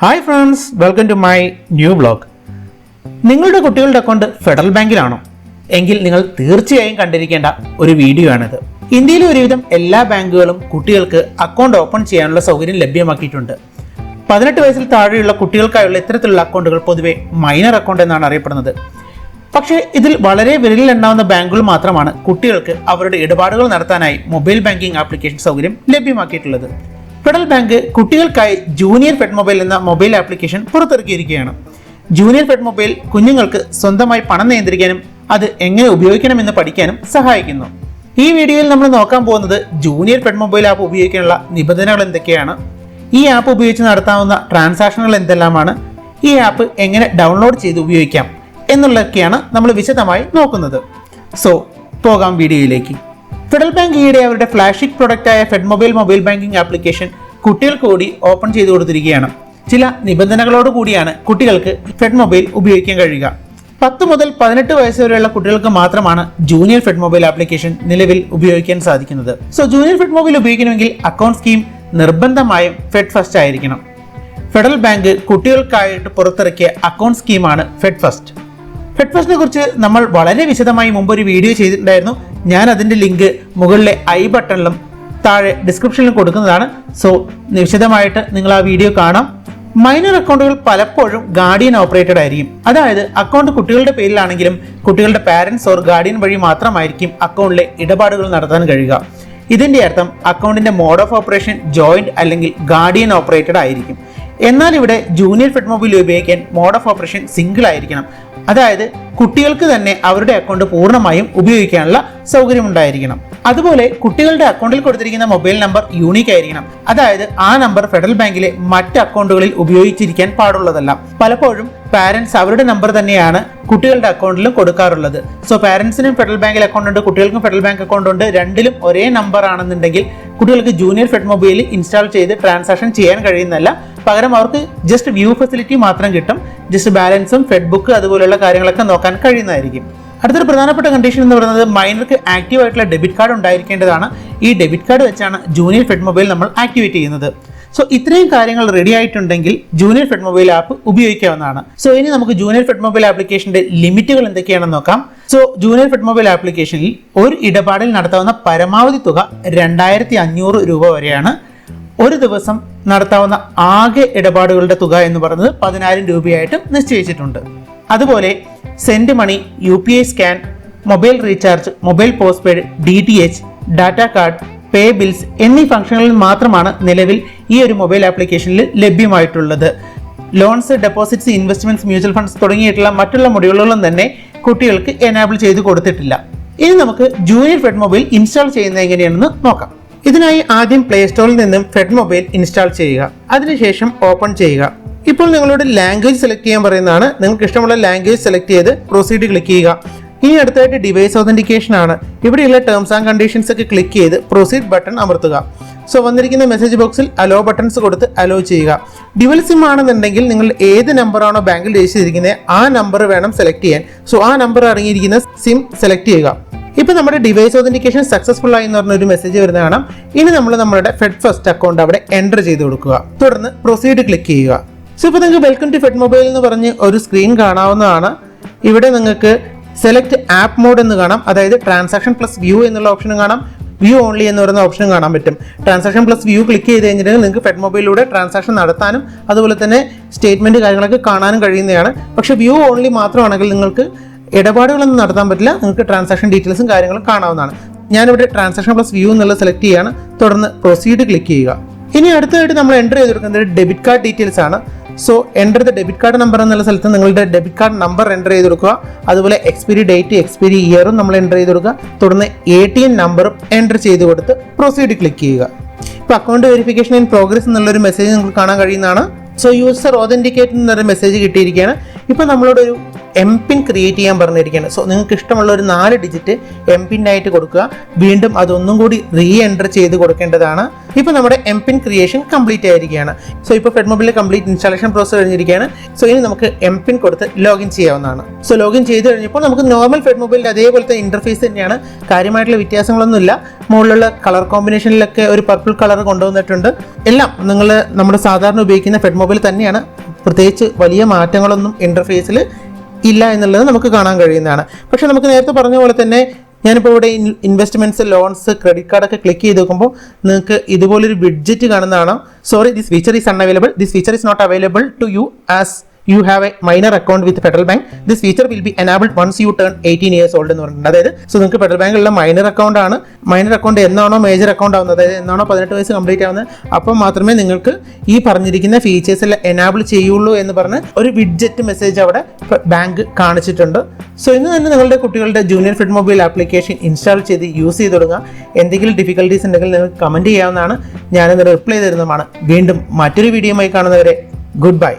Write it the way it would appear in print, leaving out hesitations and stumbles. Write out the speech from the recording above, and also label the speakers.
Speaker 1: Hi friends, welcome to my new vlog. നിങ്ങളുടെ കുട്ടികളുടെ account federal ബാങ്കിലാണോ? എങ്കിൽ നിങ്ങൾ തീർച്ചയായും കണ്ടിരിക്കേണ്ട ഒരു വീഡിയോ ആണിത്. ഇന്ത്യയിലെ ഒരുവിധം എല്ലാ ബാങ്കുകളും കുട്ടികൾക്ക് അക്കൗണ്ട് ഓപ്പൺ ചെയ്യാനുള്ള സൗകര്യം ലഭ്യമാക്കിയിട്ടുണ്ട്. 18 വയസ്സിൽ താഴെയുള്ള കുട്ടികൾക്കായുള്ള ഇത്തരത്തിലുള്ള അക്കൗണ്ടുകൾ പൊതുവെ മൈനർ അക്കൗണ്ട് എന്നാണ് അറിയപ്പെടുന്നത്. പക്ഷേ ഇതിൽ വളരെ വിരലിലെണ്ണാവുന്ന ബാങ്കുകൾ മാത്രമാണ് കുട്ടികൾക്ക് അവരുടെ ഇടപാടുകൾ നടത്താനായി മൊബൈൽ ബാങ്കിംഗ് ആപ്ലിക്കേഷൻ സൗകര്യം ലഭ്യമാക്കിയിട്ടുള്ളത്. ഫെഡറൽ ബാങ്ക് കുട്ടികൾക്കായി ജൂനിയർ ഫെഡ് മൊബൈൽ എന്ന മൊബൈൽ ആപ്ലിക്കേഷൻ പുറത്തിറക്കിയിരിക്കുകയാണ്. ജൂനിയർ ഫെഡ് മൊബൈൽ കുഞ്ഞുങ്ങൾക്ക് സ്വന്തമായി പണം നിയന്ത്രിക്കാനും അത് എങ്ങനെ ഉപയോഗിക്കണമെന്ന് പഠിക്കാനും സഹായിക്കുന്നു. ഈ വീഡിയോയിൽ നമ്മൾ നോക്കാൻ പോകുന്നത് ജൂനിയർ ഫെഡ് മൊബൈൽ ആപ്പ് ഉപയോഗിക്കാനുള്ള നിബന്ധനകൾ എന്തൊക്കെയാണ്, ഈ ആപ്പ് ഉപയോഗിച്ച് നടത്താവുന്ന ട്രാൻസാക്ഷനുകൾ എന്തെല്ലാമാണ്, ഈ ആപ്പ് എങ്ങനെ ഡൗൺലോഡ് ചെയ്ത് ഉപയോഗിക്കാം എന്നുള്ളതൊക്കെയാണ് നമ്മൾ വിശദമായി നോക്കുന്നത്. സോ പോകാം വീഡിയോയിലേക്ക്. ഫെഡറൽ ബാങ്ക് ഈയിടെ അവരുടെ ഫ്ലാഗ്ഷിപ്പ് പ്രൊഡക്റ്റായ ഫെഡ് മൊബൈൽ ബാങ്കിംഗ് ആപ്ലിക്കേഷൻ കുട്ടികൾക്ക് കൂടി ഓപ്പൺ ചെയ്തു കൊടുത്തിരിക്കുകയാണ്. ചില നിബന്ധനകളോട് കൂടിയാണ് കുട്ടികൾക്ക് ഫെഡ് മൊബൈൽ ഉപയോഗിക്കാൻ കഴിയുക. 10 മുതൽ 18 വയസ്സ് വരെയുള്ള കുട്ടികൾക്ക് മാത്രമാണ് ജൂനിയർ ഫെഡ് മൊബൈൽ ആപ്ലിക്കേഷൻ നിലവിൽ ഉപയോഗിക്കാൻ സാധിക്കുന്നത്. സോ ജൂനിയർ ഫെഡ് മൊബൈൽ ഉപയോഗിക്കണമെങ്കിൽ അക്കൗണ്ട് സ്കീം നിർബന്ധമായും ഫെഡ് ഫസ്റ്റ് ആയിരിക്കണം. ഫെഡറൽ ബാങ്ക് കുട്ടികൾക്കായിട്ട് പുറത്തിറക്കിയ അക്കൗണ്ട് സ്കീമാണ് ഫെഡ് ഫസ്റ്റ്. ഫെഡ് ഫസ്റ്റിനെ കുറിച്ച് നമ്മൾ വളരെ വിശദമായി മുമ്പ് ഒരു വീഡിയോ ചെയ്തിട്ടുണ്ടായിരുന്നു. ഞാൻ അതിൻ്റെ ലിങ്ക് മുകളിലെ ഐ ബട്ടണിലും താഴെ ഡിസ്ക്രിപ്ഷനിലും കൊടുക്കുന്നതാണ്. സോ വിശദമായിട്ട് നിങ്ങൾ ആ വീഡിയോ കാണാം. മൈനർ അക്കൗണ്ടുകൾ പലപ്പോഴും ഗാർഡിയൻ ഓപ്പറേറ്റഡ് ആയിരിക്കും. അതായത് അക്കൗണ്ട് കുട്ടികളുടെ പേരിലാണെങ്കിലും കുട്ടികളുടെ പാരൻസ് ഓർ ഗാർഡിയൻ വഴി മാത്രമായിരിക്കും അക്കൗണ്ടിലെ ഇടപാടുകൾ നടത്താൻ കഴിയുക. ഇതിൻ്റെ അർത്ഥം അക്കൗണ്ടിന്റെ മോഡ് ഓഫ് ഓപ്പറേഷൻ ജോയിന്റ് അല്ലെങ്കിൽ ഗാർഡിയൻ ഓപ്പറേറ്റഡ് ആയിരിക്കും. എന്നാൽ ഇവിടെ ജൂനിയർ ഫെഡ് മൊബൈൽ ഉപയോഗിക്കാൻ മോഡ് ഓഫ് ഓപ്പറേഷൻ സിംഗിൾ ആയിരിക്കണം. അതായത് കുട്ടികൾക്ക് തന്നെ അവരുടെ അക്കൗണ്ട് പൂർണ്ണമായും ഉപയോഗിക്കാനുള്ള സൗകര്യം ഉണ്ടായിരിക്കണം. അതുപോലെ കുട്ടികളുടെ അക്കൗണ്ടിൽ കൊടുത്തിരിക്കുന്ന മൊബൈൽ നമ്പർ യൂണീക്ക് ആയിരിക്കണം. അതായത് ആ നമ്പർ ഫെഡറൽ ബാങ്കിലെ മറ്റ് അക്കൗണ്ടുകളിൽ ഉപയോഗിച്ചിരിക്കാൻ പാടുള്ളതല്ല. പലപ്പോഴും പാരൻസ് അവരുടെ നമ്പർ തന്നെയാണ് കുട്ടികളുടെ അക്കൗണ്ടിലും കൊടുക്കാറുള്ളത്. സോ പാരൻസിനും ഫെഡറൽ ബാങ്കിൽ അക്കൗണ്ട് ഉണ്ട്, കുട്ടികൾക്കും ഫെഡറൽ ബാങ്ക് അക്കൗണ്ട് ഉണ്ട്. രണ്ടിലും ഒരേ നമ്പർ ആണെന്നുണ്ടെങ്കിൽ കുട്ടികൾക്ക് ജൂനിയർ ഫെഡ് മൊബൈൽ ഇൻസ്റ്റാൾ ചെയ്ത് ട്രാൻസാക്ഷൻ ചെയ്യാൻ കഴിയുന്നതല്ല. പകരം അവർക്ക് ജസ്റ്റ് വ്യൂ ഫെസിലിറ്റി മാത്രം കിട്ടും. ജസ്റ്റ് ബാലൻസും ഫെഡ് ബുക്ക് അതുപോലെയുള്ള കാര്യങ്ങളൊക്കെ നോക്കാൻ കഴിയുന്നതായിരിക്കും. അടുത്തൊരു പ്രധാനപ്പെട്ട കണ്ടീഷൻ എന്ന് പറയുന്നത് മൈനർക്ക് ആക്റ്റീവ് ആയിട്ടുള്ള ഡെബിറ്റ് കാർഡ് ഉണ്ടായിരിക്കേണ്ടതാണ്. ഈ ഡെബിറ്റ് കാർഡ് വെച്ചാണ് ജൂനിയർ ഫെഡ് മൊബൈൽ നമ്മൾ ആക്ടിവേറ്റ് ചെയ്യുന്നത്. സോ ഇത്രയും കാര്യങ്ങൾ റെഡി ആയിട്ടുണ്ടെങ്കിൽ ജൂനിയർ ഫെഡ് മൊബൈൽ ആപ്പ് ഉപയോഗിക്കാവുന്നതാണ്. സോ ഇനി നമുക്ക് ജൂനിയർ ഫെഡ് മൊബൈൽ ആപ്ലിക്കേഷന്റെ ലിമിറ്റുകൾ എന്തൊക്കെയാണെന്ന് നോക്കാം. സോ ജൂനിയർ ഫെഡ് മൊബൈൽ ആപ്ലിക്കേഷനിൽ ഒരു ഇടപാടിൽ നടത്താവുന്ന പരമാവധി തുക 2500 രൂപ വരെയാണ്. ഒരു ദിവസം നടത്താവുന്ന ആകെ ഇടപാടുകളുടെ തുക എന്ന് പറയുന്നത് 10000 രൂപയായിട്ട് നിശ്ചയിച്ചിട്ടുണ്ട്. അതുപോലെ send money, UPI scan, mobile recharge, mobile post paid, DTH, data card, pay bills എന്നീ ഫംഗ്ഷനുകളിൽ മാത്രമാണ് നിലവിൽ ഈ ഒരു മൊബൈൽ ആപ്ലിക്കേഷനിൽ ലഭ്യമായിട്ടുള്ളത്. Loans, deposits, investments, mutual funds തുടങ്ങിയിട്ടുള്ള മറ്റുള്ള മൊഡ്യൂളുകളും തന്നെ കുട്ടികൾക്ക് എനാബിൾ ചെയ്ത് കൊടുത്തിട്ടില്ല. ഇനി നമുക്ക് ജൂനിയർ ഫെഡ് മൊബൈൽ ഇൻസ്റ്റാൾ ചെയ്യുന്നത് എങ്ങനെയാണെന്ന് നോക്കാം. ഇതിനായി ആദ്യം പ്ലേ സ്റ്റോറിൽ നിന്നും ഫെഡ് മൊബൈൽ ഇൻസ്റ്റാൾ ചെയ്യുക. അതിനുശേഷം ഓപ്പൺ ചെയ്യുക. ഇപ്പോൾ നിങ്ങളോട് ലാംഗ്വേജ് സെലക്ട് ചെയ്യാൻ പറയുന്നതാണ്. നിങ്ങൾക്ക് ഇഷ്ടമുള്ള ലാംഗ്വേജ് സെലക്ട് ചെയ്ത് പ്രൊസീഡ് ക്ലിക്ക് ചെയ്യുക. ഇനി അടുത്തായിട്ട് ഡിവൈസ് ഓതന്റിക്കേഷൻ ആണ്. ഇവിടെയുള്ള ടേംസ് ആൻഡ് കണ്ടീഷൻസ് ഒക്കെ ക്ലിക്ക് ചെയ്ത് പ്രൊസീഡ് ബട്ടൺ അമർത്തുക. സോ വന്നിരിക്കുന്ന മെസ്സേജ് ബോക്സിൽ അലോ ബട്ടൺസ് കൊടുത്ത് അലോ ചെയ്യുക. ഡ്യുവൽ സിം ആണെന്നുണ്ടെങ്കിൽ നിങ്ങൾ ഏത് നമ്പറാണോ ബാങ്കിൽ രജിസ്റ്റർ ചെയ്തിരിക്കുന്നത് ആ നമ്പർ വേണം സെലക്ട് ചെയ്യാൻ. സോ ആ നമ്പർ അടങ്ങിയിരിക്കുന്ന സിം സെലക്ട് ചെയ്യുക. ഇപ്പൊ നമ്മുടെ ഡിവൈസ് ഓതന്റിക്കേഷൻ സക്സസ്ഫുൾ ആയി എന്ന് പറഞ്ഞൊരു മെസ്സേജ് വരുന്ന കാണാം. ഇനി നമ്മൾ നമ്മുടെ ഫെഡ് ഫസ്റ്റ് അക്കൗണ്ട് അവിടെ എൻ്റർ ചെയ്ത് കൊടുക്കുക. തുടർന്ന് പ്രൊസീഡ് ക്ലിക്ക് ചെയ്യുക. സോ ഇപ്പോൾ നിങ്ങൾക്ക് വെൽക്കം ടു ഫെഡ് മൊബൈൽ എന്ന് പറഞ്ഞ് ഒരു സ്ക്രീൻ കാണാവുന്നതാണ്. ഇവിടെ നിങ്ങൾക്ക് സെലക്ട് ആപ്പ് മോഡ് എന്ന് കാണാം. അതായത് ട്രാൻസാക്ഷൻ പ്ലസ് വ്യൂ എന്നുള്ള ഓപ്ഷനും കാണാം, വ്യൂ ഓൺലി എന്ന് പറയുന്ന ഓപ്ഷനും കാണാൻ പറ്റും. ട്രാൻസാക്ഷൻ പ്ലസ് വ്യൂ ക്ലിക്ക് ചെയ്ത് കഴിഞ്ഞിട്ടുണ്ടെങ്കിൽ നിങ്ങൾക്ക് ഫെഡ് മൊബൈലിലൂടെ ട്രാൻസാക്ഷൻ നടത്താനും അതുപോലെ തന്നെ സ്റ്റേറ്റ്മെന്റ് കാര്യങ്ങളൊക്കെ കാണാനും കഴിയുന്നതാണ്. പക്ഷേ വ്യൂ ഓൺലി മാത്രമാണെങ്കിൽ നിങ്ങൾക്ക് ഇടപാടുകളൊന്നും നടത്താൻ പറ്റില്ല. നിങ്ങൾക്ക് ട്രാൻസാക്ഷൻ ഡീറ്റെയിൽസും കാര്യങ്ങളും കാണാവുന്നതാണ്. ഞാനിവിടെ ട്രാൻസാക്ഷൻ പ്ലസ് വ്യൂ എന്നുള്ളത് സെലക്ട് ചെയ്യുകയാണ്. തുടർന്ന് പ്രൊസീഡ് ക്ലിക്ക് ചെയ്യുക. ഇനി അടുത്തതായിട്ട് നമ്മൾ എൻ്റർ ചെയ്ത് കൊടുക്കുന്നത് ഡെബിറ്റ് കാർഡ് ഡീറ്റെയിൽസ് ആണ്. So enter the debit card number എന്നുള്ള സ്ഥലത്ത് നിങ്ങളുടെ ഡെബിറ്റ് കാർഡ് നമ്പർ എൻ്റർ ചെയ്ത് കൊടുക്കുക. അതുപോലെ എക്സ്പയറി ഡേറ്റ്, എക്സ്പയറി ഇയറും നമ്മൾ എൻ്റർ ചെയ്ത് കൊടുക്കുക. തുടർന്ന് ATM നമ്പറും എൻ്റർ ചെയ്ത് കൊടുത്ത് പ്രൊസീഡ് ക്ലിക്ക് ചെയ്യുക. ഇപ്പോൾ അക്കൗണ്ട് വെരിഫിക്കേഷൻ ഇൻ പ്രോഗ്രസ് എന്നുള്ളൊരു മെസ്സേജ് നിങ്ങൾക്ക് കാണാൻ കഴിയുന്നതാണ്. സോ യൂസർ ഓതന്റിക്കേറ്റ് എന്നൊരു മെസ്സേജ് കിട്ടിയിരിക്കുകയാണ്. ഇപ്പോൾ നമ്മളോട് ഒരു എം പിൻ ക്രിയേറ്റ് ചെയ്യാൻ പറഞ്ഞിരിക്കുകയാണ്. സോ നിങ്ങൾക്ക് ഇഷ്ടമുള്ള ഒരു 4 ഡിജിറ്റ് എം പിൻ ആയിട്ട് കൊടുക്കുക. വീണ്ടും അതൊന്നും കൂടി റീ എൻ്റർ ചെയ്ത് കൊടുക്കേണ്ടതാണ്. ഇപ്പോൾ നമ്മുടെ എം പിൻ ക്രിയേഷൻ കംപ്ലീറ്റ് ആയിരിക്കുകയാണ്. സോ ഇപ്പോൾ ഫെഡ്മൊബൈലിലെ കംപ്ലീറ്റ് ഇൻസ്റ്റാളേഷൻ പ്രോസസ് കഴിഞ്ഞിരിക്കുകയാണ്. സോ ഇനി നമുക്ക് എം പിൻ കൊടുത്ത് ലോഗിൻ ചെയ്യാവുന്നതാണ്. സോ ലോഗിൻ ചെയ്ത് കഴിഞ്ഞപ്പോൾ നമുക്ക് നോർമൽ ഫെഡ്മൊബൈലിൻ്റെ അതേപോലത്തെ ഇൻ്റർഫേസ് തന്നെയാണ്. കാര്യമായിട്ടുള്ള വ്യത്യാസങ്ങളൊന്നുമില്ല. മുകളിലുള്ള കളർ കോമ്പിനേഷനിലൊക്കെ ഒരു പർപ്പിൾ കളർ കൊണ്ടുവന്നിട്ടുണ്ട്. എല്ലാം നിങ്ങൾ നമ്മുടെ സാധാരണ ഉപയോഗിക്കുന്ന ഫെഡ്മൊബൈൽ തന്നെയാണ്. പ്രത്യേകിച്ച് വലിയ മാറ്റങ്ങളൊന്നും ഇൻ്റർഫേസിൽ ഇല്ല എന്നുള്ളത് നമുക്ക് കാണാൻ കഴിയുന്നതാണ്. പക്ഷേ നമുക്ക് നേരത്തെ പറഞ്ഞ പോലെ തന്നെ ഞാനിപ്പോൾ ഇവിടെ ഇൻവെസ്റ്റ്മെൻറ്റ്സ്, ലോൺസ്, ക്രെഡിറ്റ് കാർഡൊക്കെ ക്ലിക്ക് ചെയ്ത് നോക്കുമ്പോൾ നിങ്ങൾക്ക് ഇതുപോലൊരു വിഡ്ജറ്റ് കാണുന്നതാണ്. Sorry, this feature is unavailable. This feature is not available to you as you have a minor account with Federal Bank. This feature will be enabled once you turn 18 years old എന്ന് പറഞ്ഞിട്ടുണ്ട്. അതായത് നിങ്ങൾക്ക് federal ബാങ്കിലുള്ള minor account ആണ്. Minor account എന്നാണോ major account ആവുന്നത്, അതായത് എന്നാണോ 18 വയസ്സ് കംപ്ലീറ്റ് ആവുന്നത്, അപ്പോൾ മാത്രമേ നിങ്ങൾക്ക് ഈ പറഞ്ഞിരിക്കുന്ന ഫീച്ചേഴ്സ് എല്ലാം എനാബിൾ ചെയ്യുള്ളൂ എന്ന് പറഞ്ഞ് ഒരു വിഡ്ജറ്റ് മെസ്സേജ് അവിടെ ബാങ്ക് കാണിച്ചിട്ടുണ്ട്. സോ ഇന്ന് തന്നെ നിങ്ങളുടെ കുട്ടികളുടെ ജൂനിയർ ഫെഡ്മൊബൈൽ ആപ്ലിക്കേഷൻ ഇൻസ്റ്റാൾ ചെയ്ത് യൂസ് ചെയ്ത് തുടങ്ങുക. എന്തെങ്കിലും ഡിഫിക്കൽട്ടീസ് ഉണ്ടെങ്കിൽ നിങ്ങൾക്ക് കമൻറ്റ് ചെയ്യാവുന്നതാണ്. ഞാനത് റിപ്ലൈ തരുന്നതാണ്. വീണ്ടും മറ്റൊരു വീഡിയോയുമായി കാണുന്നവരെ ഗുഡ് ബൈ.